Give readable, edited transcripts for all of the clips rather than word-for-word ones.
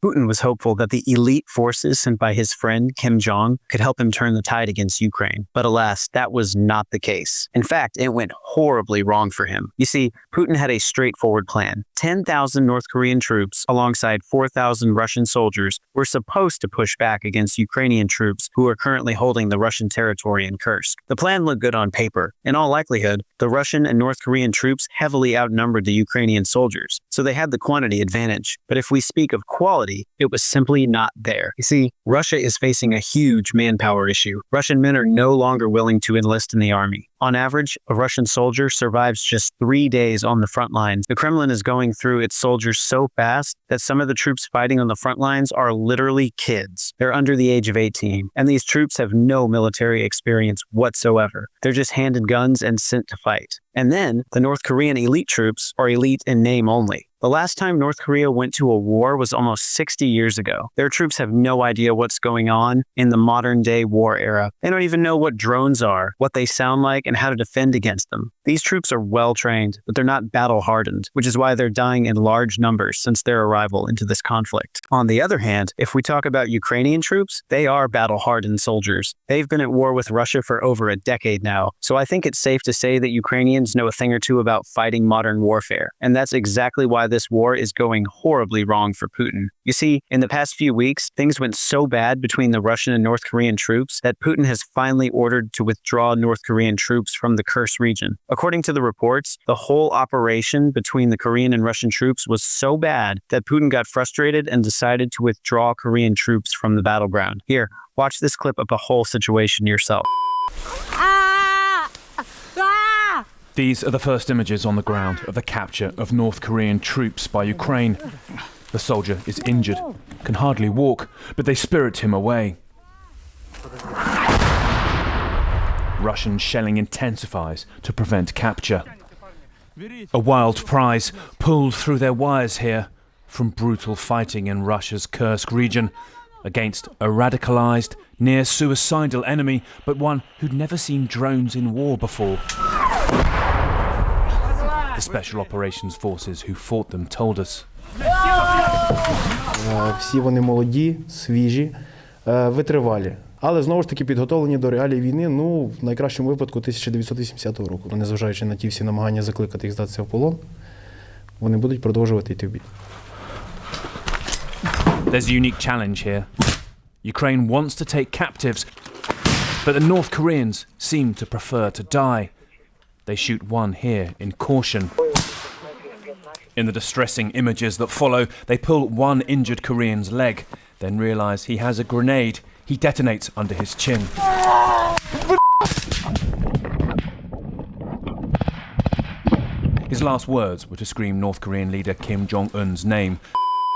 Putin was hopeful that the elite forces sent by his friend Kim Jong could help him turn the tide against Ukraine. But alas, that was not the case. In fact, it went horribly wrong for him. You see, Putin had a straightforward plan. 10,000 North Korean troops alongside 4,000 Russian soldiers were supposed to push back against Ukrainian troops who are currently holding the Russian territory in Kursk. The plan looked good on paper. In all likelihood, the Russian and North Korean troops heavily outnumbered the Ukrainian soldiers, so they had the quantity advantage. But if we speak of quality, it was simply not there. You see, Russia is facing a huge manpower issue. Russian men are no longer willing to enlist in the army. On average, a Russian soldier survives just 3 days on the front lines. The Kremlin is going through its soldiers so fast that some of the troops fighting on the front lines are literally kids. They're under the age of 18, and these troops have no military experience whatsoever. They're just handed guns and sent to fight. And then, the North Korean elite troops are elite in name only. The last time North Korea went to a war was almost 60 years ago. Their troops have no idea what's going on in the modern-day war era. They don't even know what drones are, what they sound like, and how to defend against them. These troops are well-trained, but they're not battle-hardened, which is why they're dying in large numbers since their arrival into this conflict. On the other hand, if we talk about Ukrainian troops, they are battle-hardened soldiers. They've been at war with Russia for over a decade now, so I think it's safe to say that Ukrainians know a thing or two about fighting modern warfare, and that's exactly why this war is going horribly wrong for Putin. You see, in the past few weeks, things went so bad between the Russian and North Korean troops that Putin has finally ordered to withdraw North Korean troops from the Kursk region. According to the reports, the whole operation between the Korean and Russian troops was so bad that Putin got frustrated and decided to withdraw Korean troops from the battleground. Here, watch this clip of the whole situation yourself. These are the first images on the ground of the capture of North Korean troops by Ukraine. The soldier is injured, can hardly walk, but they spirit him away. Russian shelling intensifies to prevent capture. A wild prize pulled through their wires here from brutal fighting in Russia's Kursk region against a radicalized, near-suicidal enemy, but one who'd never seen drones in war before. The Special Operations Forces who fought them told us. Всі вони молоді, свіжі, витривалі. Але знову ж таки підготовлені до реалій війни, в найкращому випадку 1980 року. Незважаючи на ті всі намагання закликати їх здатися в полон, вони будуть продовжувати йти в бій. There's a unique challenge here. Ukraine wants to take captives, but the North Koreans seem to prefer to die. They shoot one here in caution. In the distressing images that follow, they pull one injured Korean's leg, then realise he has a grenade. He detonates under his chin. His last words were to scream North Korean leader Kim Jong-Un's name.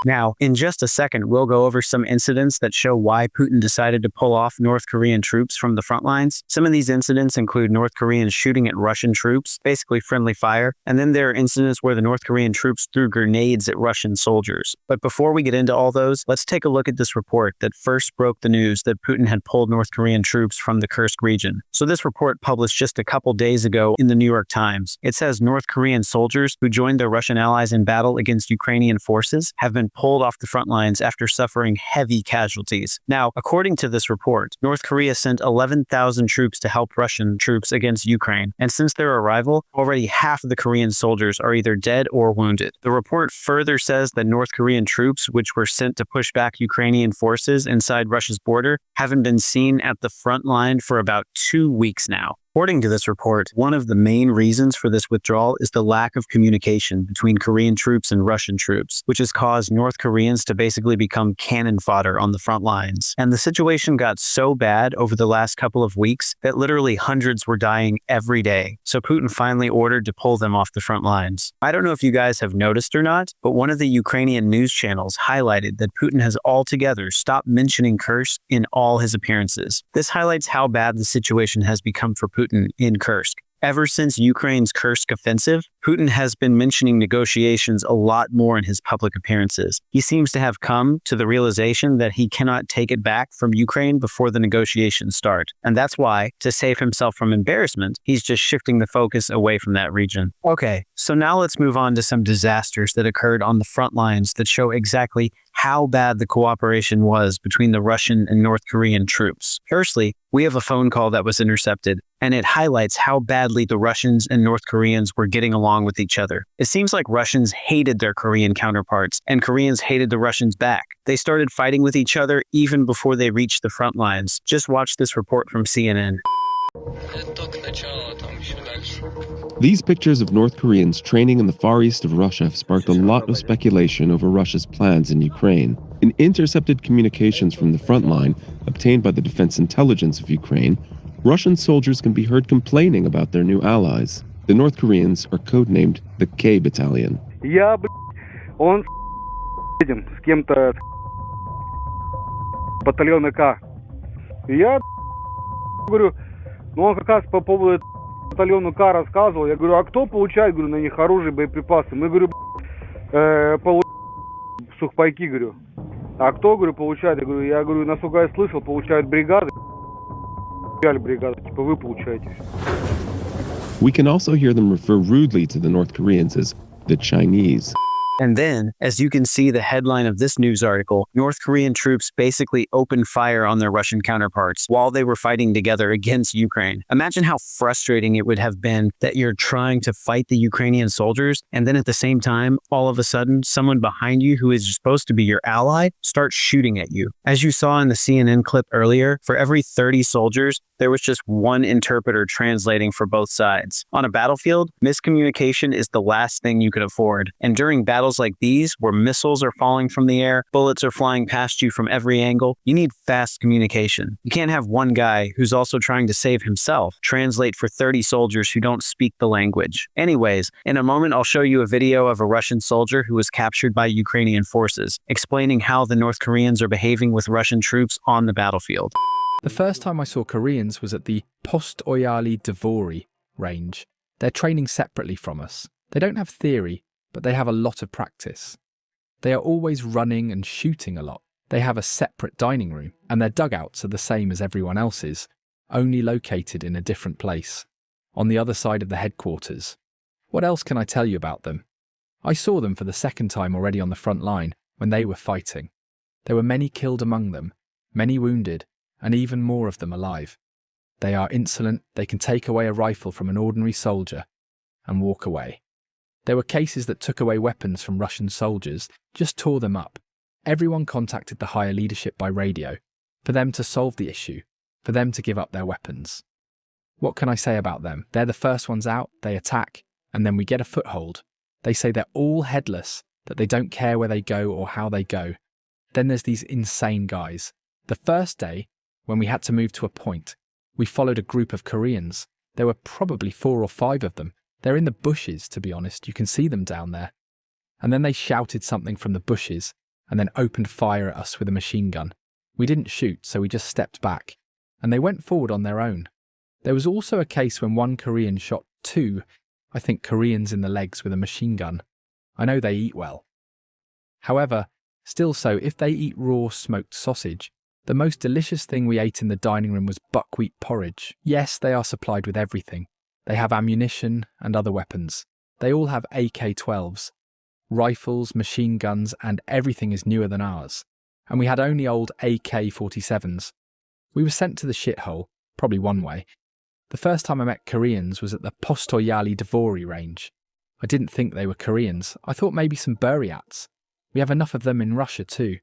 Now, in just a second, we'll go over some incidents that show why Putin decided to pull off North Korean troops from the front lines. Some of these incidents include North Koreans shooting at Russian troops, basically friendly fire, and then there are incidents where the North Korean troops threw grenades at Russian soldiers. But before we get into all those, let's take a look at this report that first broke the news that Putin had pulled North Korean troops from the Kursk region. So this report published just a couple days ago in the New York Times. It says North Korean soldiers who joined their Russian allies in battle against Ukrainian forces have been pulled off the front lines after suffering heavy casualties. Now, according to this report, North Korea sent 11,000 troops to help Russian troops against Ukraine, and since their arrival, already half of the Korean soldiers are either dead or wounded. The report further says that North Korean troops, which were sent to push back Ukrainian forces inside Russia's border, haven't been seen at the front line for about 2 weeks now. According to this report, one of the main reasons for this withdrawal is the lack of communication between Korean troops and Russian troops, which has caused North Koreans to basically become cannon fodder on the front lines. And the situation got so bad over the last couple of weeks that literally hundreds were dying every day. So Putin finally ordered to pull them off the front lines. I don't know if you guys have noticed or not, but one of the Ukrainian news channels highlighted that Putin has altogether stopped mentioning Kursk in all his appearances. This highlights how bad the situation has become for Putin in Kursk. Ever since Ukraine's Kursk offensive, Putin has been mentioning negotiations a lot more in his public appearances. He seems to have come to the realization that he cannot take it back from Ukraine before the negotiations start. And that's why, to save himself from embarrassment, he's just shifting the focus away from that region. Okay, so now let's move on to some disasters that occurred on the front lines that show exactly how bad the cooperation was between the Russian and North Korean troops. Firstly, we have a phone call that was intercepted, and it highlights how badly the Russians and North Koreans were getting along with each other. It seems like Russians hated their Korean counterparts, and Koreans hated the Russians back. They started fighting with each other even before they reached the front lines. Just watch this report from CNN. These pictures of North Koreans training in the far east of Russia have sparked a lot of speculation over Russia's plans in Ukraine. In intercepted communications from the front line, obtained by the Defense Intelligence of Ukraine, Russian soldiers can be heard complaining about their new allies. The North Koreans are codenamed the K Battalion. Он с кем-то батальона К. Я говорю, ну он как раз по поводу батальону К рассказывал. Я говорю, а кто получает, говорю, на них оружие, боеприпасы? Мы, говорю, сухпайки, говорю. А кто, говорю, получает? Я говорю, насколько я слышал, получают бригады. Бригады, типа вы получаете. We can also hear them refer rudely to the North Koreans as the Chinese. And then, as you can see the headline of this news article, North Korean troops basically opened fire on their Russian counterparts while they were fighting together against Ukraine. Imagine how frustrating it would have been that you're trying to fight the Ukrainian soldiers, and then at the same time, all of a sudden, someone behind you who is supposed to be your ally starts shooting at you. As you saw in the CNN clip earlier, for every 30 soldiers, there was just one interpreter translating for both sides. On a battlefield, miscommunication is the last thing you could afford. And during battles like these, where missiles are falling from the air, bullets are flying past you from every angle, you need fast communication. You can't have one guy who's also trying to save himself translate for 30 soldiers who don't speak the language. Anyways, in a moment I'll show you a video of a Russian soldier who was captured by Ukrainian forces, explaining how the North Koreans are behaving with Russian troops on the battlefield. The first time I saw Koreans was at the Postoyali Dvory range. They're training separately from us. They don't have theory, but they have a lot of practice. They are always running and shooting a lot. They have a separate dining room, and their dugouts are the same as everyone else's, only located in a different place, on the other side of the headquarters. What else can I tell you about them? I saw them for the second time already on the front line when they were fighting. There were many killed among them, many wounded, and even more of them alive. They are insolent, they can take away a rifle from an ordinary soldier and walk away. There were cases that took away weapons from Russian soldiers, just tore them up. Everyone contacted the higher leadership by radio, for them to solve the issue, for them to give up their weapons. What can I say about them? They're the first ones out, they attack, and then we get a foothold. They say they're all headless, that they don't care where they go or how they go. Then there's these insane guys. The first day, when we had to move to a point, we followed a group of Koreans. There were probably 4 or 5 of them. They're in the bushes, to be honest. You can see them down there. And then they shouted something from the bushes and then opened fire at us with a machine gun. We didn't shoot, so we just stepped back. And they went forward on their own. There was also a case when one Korean shot 2, I think, Koreans in the legs with a machine gun. I know they eat well. However, still so, if they eat raw smoked sausage, the most delicious thing we ate in the dining room was buckwheat porridge. Yes, they are supplied with everything. They have ammunition and other weapons. They all have AK-12s, rifles, machine guns, and everything is newer than ours. And we had only old AK-47s. We were sent to the shithole, probably one way. The first time I met Koreans was at the Postoyali Dvory range. I didn't think they were Koreans. I thought maybe some Buryats. We have enough of them in Russia too.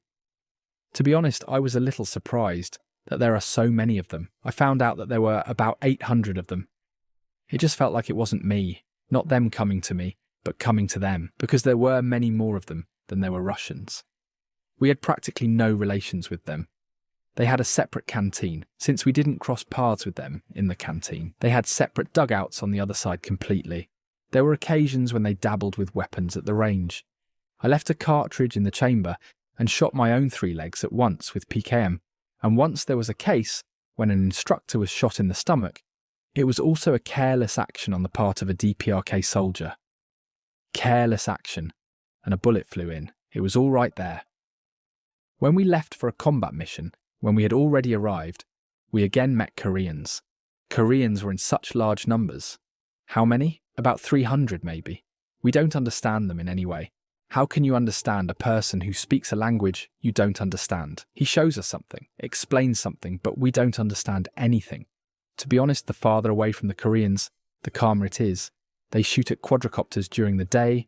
To be honest, I was a little surprised that there are so many of them. I found out that there were about 800 of them. It just felt like it wasn't me, not them coming to me, but coming to them, because there were many more of them than there were Russians. We had practically no relations with them. They had a separate canteen, since we didn't cross paths with them in the canteen. They had separate dugouts on the other side completely. There were occasions when they dabbled with weapons at the range. I left a cartridge in the chamber and shot my own 3 legs at once with PKM, and once there was a case when an instructor was shot in the stomach, It was also a careless action on the part of a DPRK soldier. Careless action, and a bullet flew in. It was all right there. When we left for a combat mission, when we had already arrived, we again met Koreans. Koreans were in such large numbers. How many? About 300 maybe. We don't understand them in any way. How can you understand a person who speaks a language you don't understand? He shows us something, explains something, but we don't understand anything. To be honest, the farther away from the Koreans, the calmer it is. They shoot at quadricopters during the day,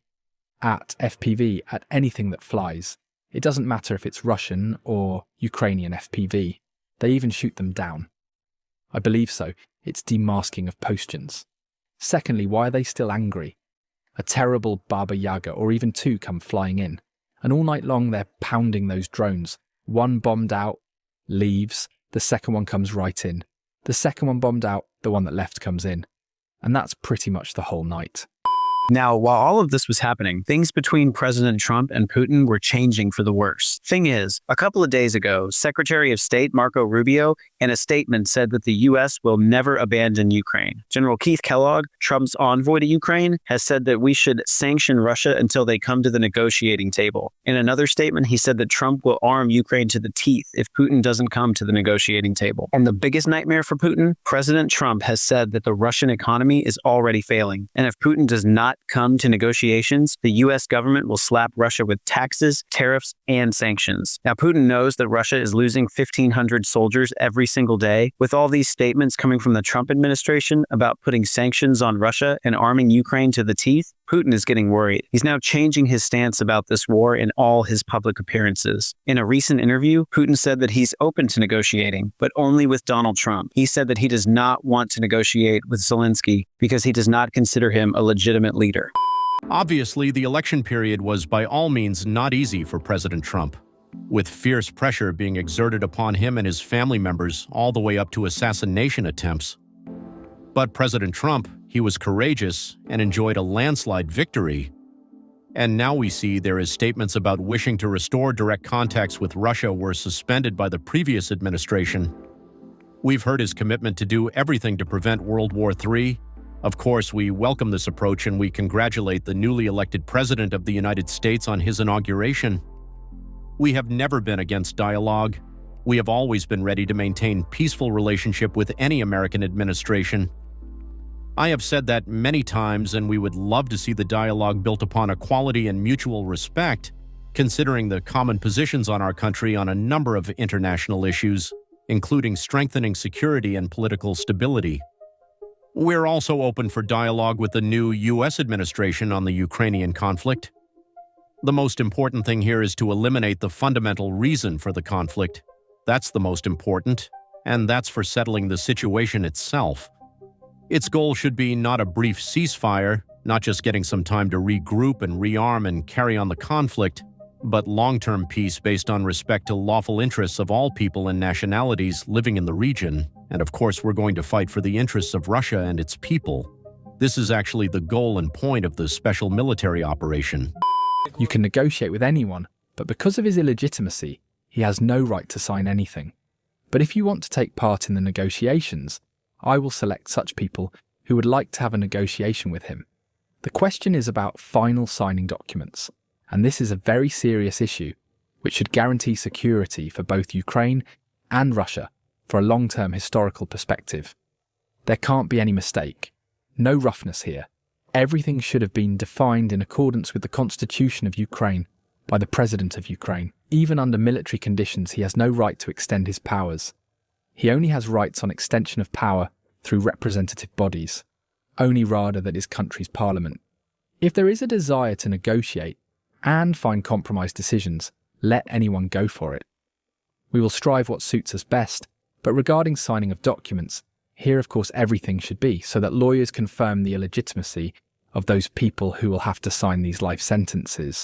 at FPV, at anything that flies. It doesn't matter if it's Russian or Ukrainian FPV. They even shoot them down. I believe so. It's demasking of Postians. Secondly, why are they still angry? A terrible Baba Yaga or even two come flying in, and all night long they're pounding those drones. One bombed out, leaves, the second one comes right in. The second one bombed out, the one that left comes in. And that's pretty much the whole night. Now, while all of this was happening, things between President Trump and Putin were changing for the worse. Thing is, a couple of days ago, Secretary of State Marco Rubio, in a statement, said that the U.S. will never abandon Ukraine. General Keith Kellogg, Trump's envoy to Ukraine, has said that we should sanction Russia until they come to the negotiating table. In another statement, he said that Trump will arm Ukraine to the teeth if Putin doesn't come to the negotiating table. And the biggest nightmare for Putin, President Trump has said that the Russian economy is already failing. And if Putin does not come to negotiations, the U.S. government will slap Russia with taxes, tariffs, and sanctions. Now, Putin knows that Russia is losing 1,500 soldiers every single day. With all these statements coming from the Trump administration about putting sanctions on Russia and arming Ukraine to the teeth, Putin is getting worried. He's now changing his stance about this war in all his public appearances. In a recent interview, Putin said that he's open to negotiating, but only with Donald Trump. He said that he does not want to negotiate with Zelensky because he does not consider him a legitimate leader. Obviously, the election period was by all means not easy for President Trump, with fierce pressure being exerted upon him and his family members all the way up to assassination attempts. But President Trump, he was courageous and enjoyed a landslide victory. And now we see there is statements about wishing to restore direct contacts with Russia were suspended by the previous administration. We've heard his commitment to do everything to prevent World War III. Of course, we welcome this approach and we congratulate the newly elected President of the United States on his inauguration. We have never been against dialogue. We have always been ready to maintain peaceful relationship with any American administration. I have said that many times, and we would love to see the dialogue built upon equality and mutual respect, considering the common positions on our country on a number of international issues, including strengthening security and political stability. We're also open for dialogue with the new U.S. administration on the Ukrainian conflict. The most important thing here is to eliminate the fundamental reason for the conflict. That's the most important, and that's for settling the situation itself. Its goal should be not a brief ceasefire, not just getting some time to regroup and rearm and carry on the conflict, but long-term peace based on respect to lawful interests of all people and nationalities living in the region. And of course, we're going to fight for the interests of Russia and its people. This is actually the goal and point of the special military operation. You can negotiate with anyone, but because of his illegitimacy, he has no right to sign anything. But if you want to take part in the negotiations, I will select such people who would like to have a negotiation with him. The question is about final signing documents, and this is a very serious issue, which should guarantee security for both Ukraine and Russia for a long-term historical perspective. There can't be any mistake. No roughness here. Everything should have been defined in accordance with the Constitution of Ukraine by the President of Ukraine. Even under military conditions, he has no right to extend his powers. He only has rights on extension of power through representative bodies, only rather than his country's parliament. If there is a desire to negotiate and find compromise decisions, let anyone go for it. We will strive what suits us best, but regarding signing of documents, here of course everything should be so that lawyers confirm the illegitimacy of those people who will have to sign these life sentences.